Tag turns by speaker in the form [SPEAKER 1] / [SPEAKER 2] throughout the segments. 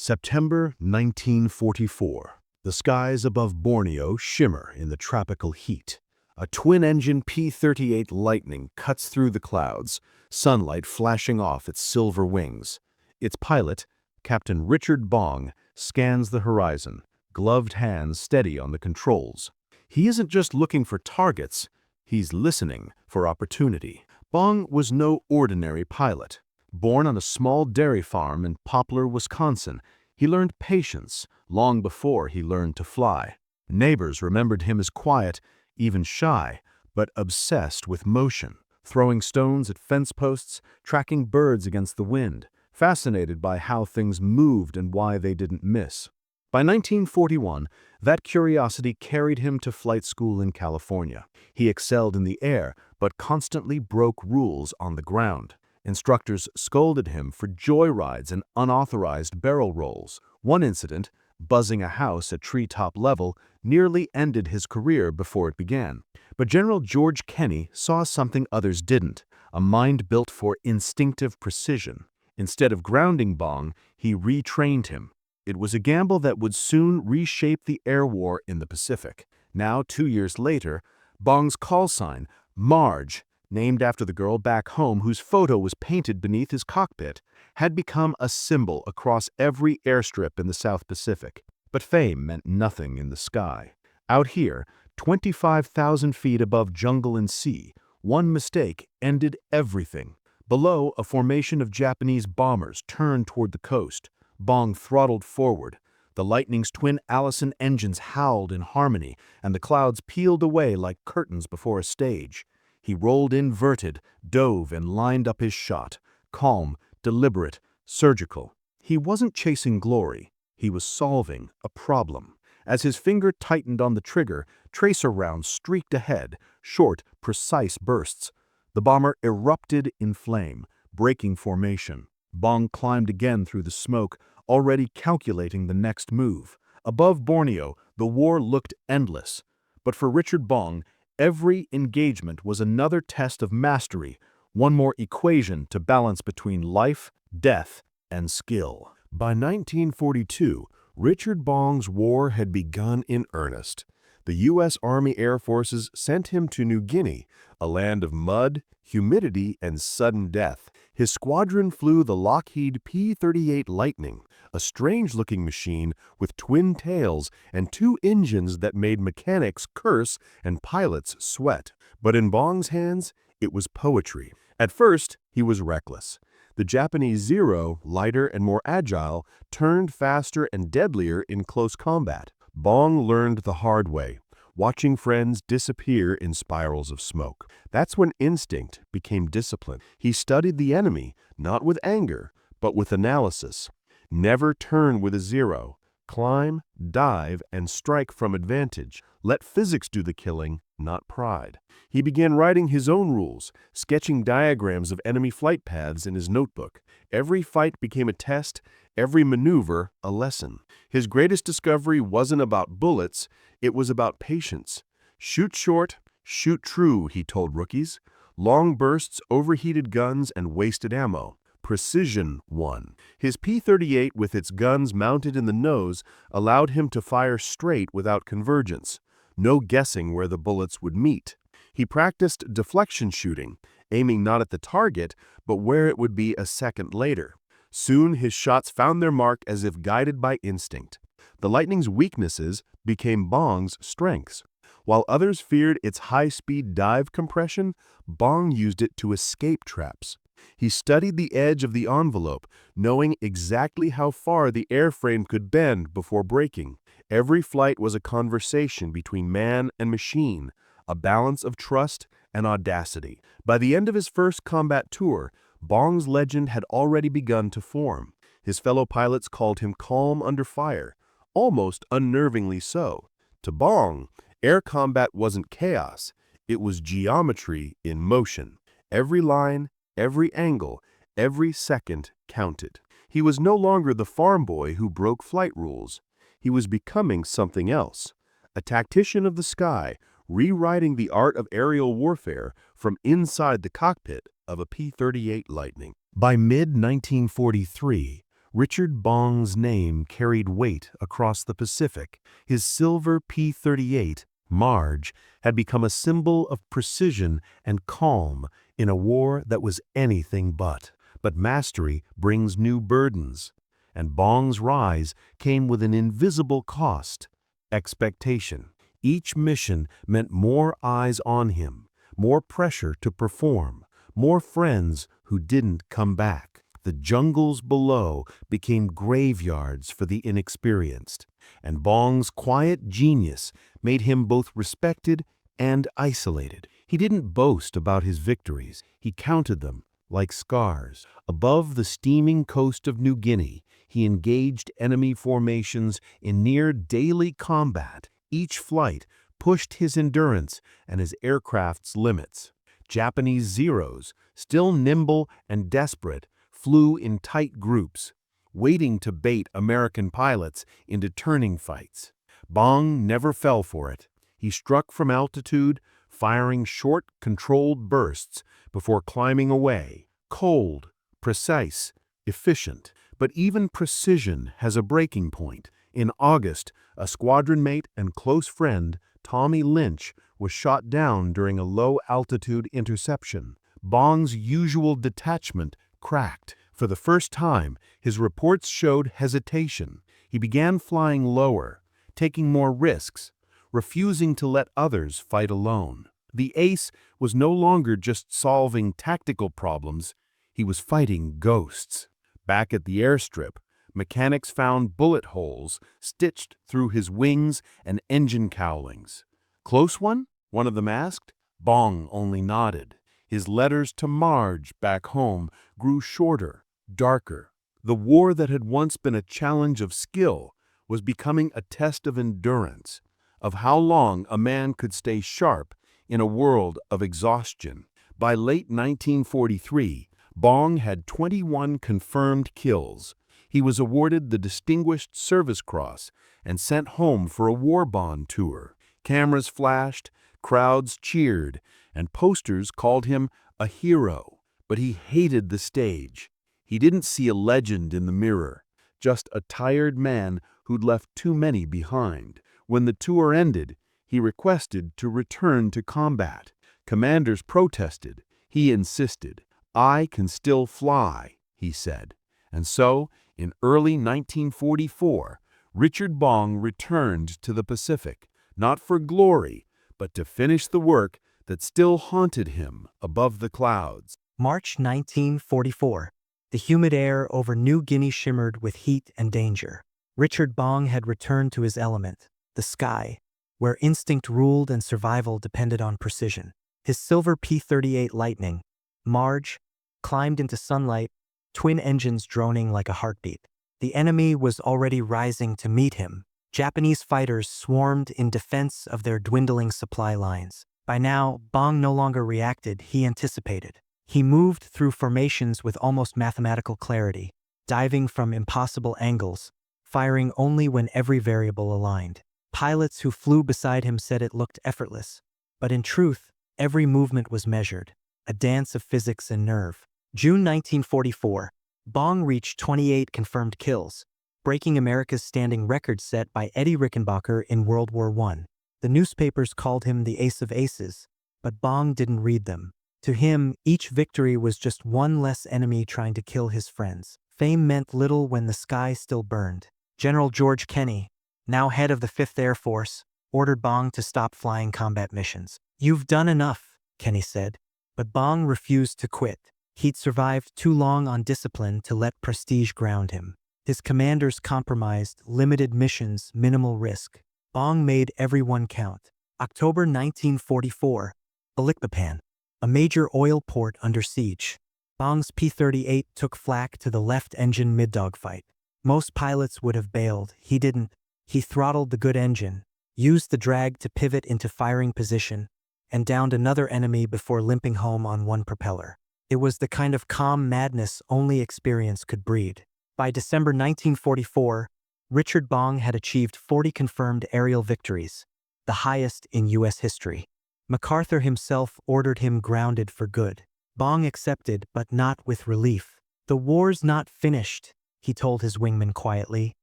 [SPEAKER 1] September 1944. The skies above Borneo shimmer in the tropical heat. A twin-engine P-38 Lightning cuts through the clouds, sunlight flashing off its silver wings. Its pilot, Captain Richard Bong, scans the horizon, gloved hands steady on the controls. He isn't just looking for targets, he's listening for opportunity. Bong was no ordinary pilot. Born on a small dairy farm in Poplar, Wisconsin, he learned patience long before he learned to fly. Neighbors remembered him as quiet, even shy, but obsessed with motion, throwing stones at fence posts, tracking birds against the wind, fascinated by how things moved and why they didn't miss. By 1941, that curiosity carried him to flight school in California. He excelled in the air, but constantly broke rules on the ground. Instructors scolded him for joyrides and unauthorized barrel rolls. One incident, buzzing a house at treetop level, nearly ended his career before it began. But General George Kenney saw something others didn't, a mind built for instinctive precision. Instead of grounding Bong, he retrained him. It was a gamble that would soon reshape the air war in the Pacific. Now, 2 years later, Bong's call sign, Marge, named after the girl back home whose photo was painted beneath his cockpit, had become a symbol across every airstrip in the South Pacific. But fame meant nothing in the sky. Out here, 25,000 feet above jungle and sea, one mistake ended everything. Below, a formation of Japanese bombers turned toward the coast. Bong throttled forward. The Lightning's twin Allison engines howled in harmony, and the clouds peeled away like curtains before a stage. He rolled inverted, dove, and lined up his shot, calm, deliberate, surgical. He wasn't chasing glory. He was solving a problem. As his finger tightened on the trigger, tracer rounds streaked ahead, short, precise bursts. The bomber erupted in flame, breaking formation. Bong climbed again through the smoke, already calculating the next move. Above Borneo, the war looked endless. But for Richard Bong, every engagement was another test of mastery, one more equation to balance between life, death, and skill. By 1942, Richard Bong's war had begun in earnest. The U.S. Army Air Forces sent him to New Guinea, a land of mud, humidity, and sudden death. His squadron flew the Lockheed P-38 Lightning, a strange-looking machine with twin tails and two engines that made mechanics curse and pilots sweat. But in Bong's hands, it was poetry. At first, he was reckless. The Japanese Zero, lighter and more agile, turned faster and deadlier in close combat. Bong learned the hard way, watching friends disappear in spirals of smoke. That's when instinct became discipline. He studied the enemy, not with anger, but with analysis. Never turn with a zero. Climb, dive, and strike from advantage. Let physics do the killing, not pride. He began writing his own rules, sketching diagrams of enemy flight paths in his notebook. Every fight became a test, every maneuver a lesson. His greatest discovery wasn't about bullets, it was about patience. Shoot short, shoot true, he told rookies. Long bursts, overheated guns, and wasted ammo. Precision won. His P-38 with its guns mounted in the nose allowed him to fire straight without convergence. No guessing where the bullets would meet. He practiced deflection shooting, aiming not at the target, but where it would be a second later. Soon his shots found their mark as if guided by instinct. The Lightning's weaknesses became Bong's strengths. While others feared its high-speed dive compression, Bong used it to escape traps. He studied the edge of the envelope, knowing exactly how far the airframe could bend before breaking. Every flight was a conversation between man and machine, a balance of trust and audacity. By the end of his first combat tour, Bong's legend had already begun to form. His fellow pilots called him calm under fire, almost unnervingly so. To Bong, air combat wasn't chaos, it was geometry in motion. Every line, every angle, every second counted. He was no longer the farm boy who broke flight rules. He was becoming something else, a tactician of the sky, rewriting the art of aerial warfare from inside the cockpit of a P-38 Lightning. By mid-1943, Richard Bong's name carried weight across the Pacific. His silver P-38, Marge, had become a symbol of precision and calm in a war that was anything but. But mastery brings new burdens, and Bong's rise came with an invisible cost: expectation. Each mission meant more eyes on him, more pressure to perform, more friends who didn't come back. The jungles below became graveyards for the inexperienced, and Bong's quiet genius made him both respected and isolated. He didn't boast about his victories, he counted them like scars. Above the steaming coast of New Guinea, he engaged enemy formations in near-daily combat. Each flight pushed his endurance and his aircraft's limits. Japanese Zeros, still nimble and desperate, flew in tight groups, waiting to bait American pilots into turning fights. Bong never fell for it. He struck from altitude, firing short, controlled bursts before climbing away. Cold, precise, efficient. But even precision has a breaking point. In August, a squadron mate and close friend, Tommy Lynch, was shot down during a low-altitude interception. Bong's usual detachment cracked. For the first time, his reports showed hesitation. He began flying lower, taking more risks, refusing to let others fight alone. The ace was no longer just solving tactical problems, he was fighting ghosts. Back at the airstrip, mechanics found bullet holes stitched through his wings and engine cowlings. Close one? One of them asked. Bong only nodded. His letters to Marge back home grew shorter, darker. The war that had once been a challenge of skill was becoming a test of endurance, of how long a man could stay sharp in a world of exhaustion. By late 1943, Bong had 21 confirmed kills. He was awarded the Distinguished Service Cross and sent home for a war bond tour. Cameras flashed, crowds cheered, and posters called him a hero. But he hated the stage. He didn't see a legend in the mirror, just a tired man who'd left too many behind. When the tour ended, he requested to return to combat. Commanders protested. He insisted. "I can still fly," he said. And so, in early 1944, Richard Bong returned to the Pacific, not for glory, but to finish the work that still haunted him above the clouds.
[SPEAKER 2] March 1944. The humid air over New Guinea shimmered with heat and danger. Richard Bong had returned to his element, the sky, where instinct ruled and survival depended on precision. His silver P-38 Lightning, Marge, climbed into sunlight, twin engines droning like a heartbeat. The enemy was already rising to meet him. Japanese fighters swarmed in defense of their dwindling supply lines. By now, Bong no longer reacted, he anticipated. He moved through formations with almost mathematical clarity, diving from impossible angles, firing only when every variable aligned. Pilots who flew beside him said it looked effortless, but in truth, every movement was measured, a dance of physics and nerve. June 1944, Bong reached 28 confirmed kills, breaking America's standing record set by Eddie Rickenbacker in World War I. The newspapers called him the Ace of Aces, but Bong didn't read them. To him, each victory was just one less enemy trying to kill his friends. Fame meant little when the sky still burned. General George Kenney, now head of the 5th Air Force, ordered Bong to stop flying combat missions. "You've done enough," Kenney said, but Bong refused to quit. He'd survived too long on discipline to let prestige ground him. His commanders compromised, limited missions, minimal risk. Bong made everyone count. October 1944, Balikpapan, a major oil port under siege. Bong's P-38 took flak to the left engine mid-dogfight. Most pilots would have bailed. He didn't. He throttled the good engine, used the drag to pivot into firing position, and downed another enemy before limping home on one propeller. It was the kind of calm madness only experience could breed. By December 1944, Richard Bong had achieved 40 confirmed aerial victories, the highest in U.S. history. MacArthur himself ordered him grounded for good. Bong accepted, but not with relief. "The war's not finished," he told his wingman quietly.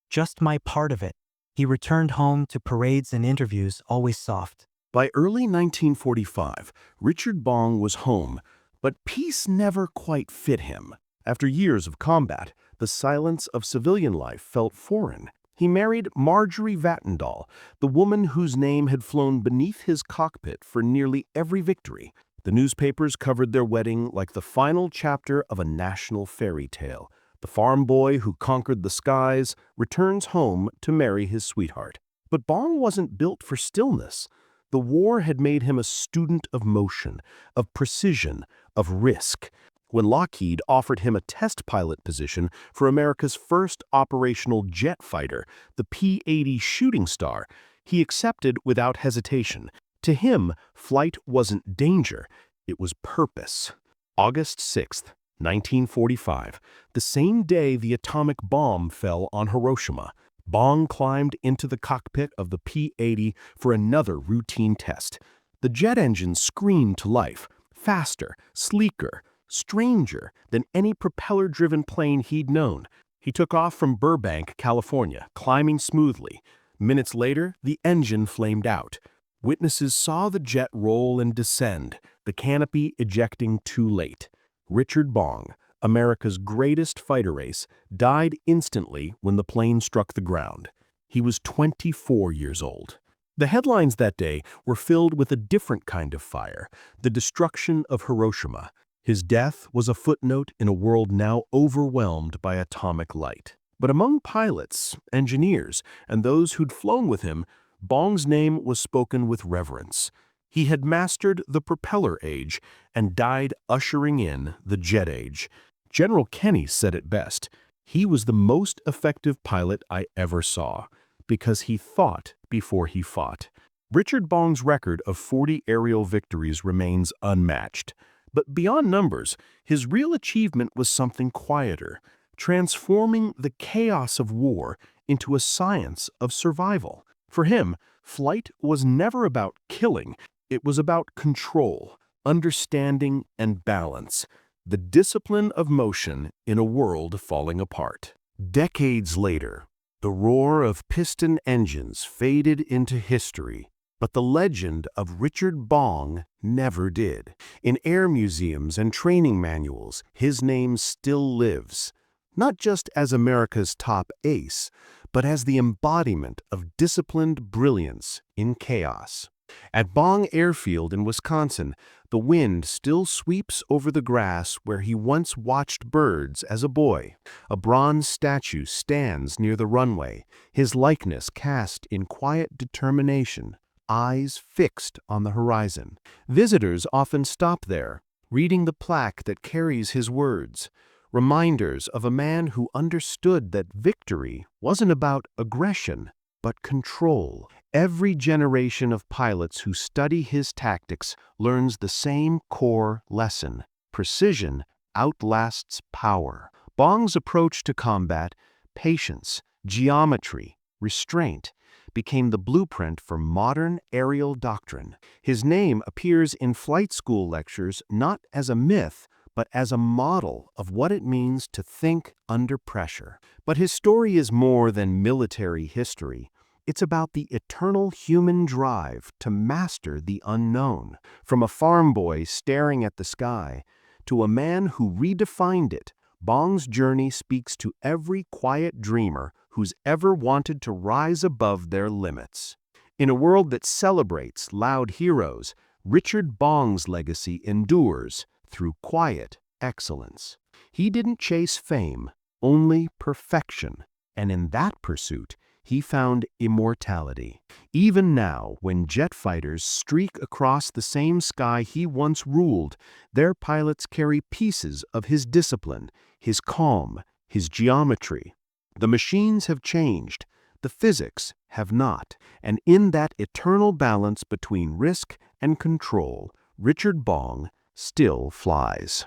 [SPEAKER 2] Just my part of it. He returned home to parades and interviews, always soft.
[SPEAKER 1] By early 1945, Richard Bong was home, but peace never quite fit him. After years of combat, the silence of civilian life felt foreign. He married Marjorie Vatndal, the woman whose name had flown beneath his cockpit for nearly every victory. The newspapers covered their wedding like the final chapter of a national fairy tale. The farm boy who conquered the skies returns home to marry his sweetheart. But Bong wasn't built for stillness. The war had made him a student of motion, of precision, of risk. When Lockheed offered him a test pilot position for America's first operational jet fighter, the P-80 Shooting Star, he accepted without hesitation. To him, flight wasn't danger, it was purpose. August 6, 1945, the same day the atomic bomb fell on Hiroshima, Bong climbed into the cockpit of the P-80 for another routine test. The jet engine screamed to life, faster, sleeker, stranger than any propeller-driven plane he'd known. He took off from Burbank, California, climbing smoothly. Minutes later, the engine flamed out. Witnesses saw the jet roll and descend, the canopy ejecting too late. Richard Bong, America's greatest fighter ace, died instantly when the plane struck the ground. He was 24 years old. The headlines that day were filled with a different kind of fire, the destruction of Hiroshima. His death was a footnote in a world now overwhelmed by atomic light. But among pilots, engineers, and those who'd flown with him, Bong's name was spoken with reverence. He had mastered the propeller age and died ushering in the jet age. General Kenny said it best, "He was the most effective pilot I ever saw, because he thought before he fought." Richard Bong's record of 40 aerial victories remains unmatched. But beyond numbers, his real achievement was something quieter, transforming the chaos of war into a science of survival. For him, flight was never about killing, it was about control, understanding, and balance, the discipline of motion in a world falling apart. Decades later, the roar of piston engines faded into history, but the legend of Richard Bong never did. In air museums and training manuals, his name still lives, not just as America's top ace, but as the embodiment of disciplined brilliance in chaos. At Bong Airfield in Wisconsin, the wind still sweeps over the grass where he once watched birds as a boy. A bronze statue stands near the runway, his likeness cast in quiet determination, eyes fixed on the horizon. Visitors often stop there, reading the plaque that carries his words, reminders of a man who understood that victory wasn't about aggression, but control. Every generation of pilots who study his tactics learns the same core lesson: precision outlasts power. Bong's approach to combat, patience, geometry, restraint, became the blueprint for modern aerial doctrine. His name appears in flight school lectures not as a myth, but as a model of what it means to think under pressure. But his story is more than military history. It's about the eternal human drive to master the unknown. From a farm boy staring at the sky to a man who redefined it, Bong's journey speaks to every quiet dreamer who's ever wanted to rise above their limits. In a world that celebrates loud heroes, Richard Bong's legacy endures through quiet excellence. He didn't chase fame, only perfection, and in that pursuit, he found immortality. Even now, when jet fighters streak across the same sky he once ruled, their pilots carry pieces of his discipline, his calm, his geometry. The machines have changed, the physics have not, and in that eternal balance between risk and control, Richard Bong still flies.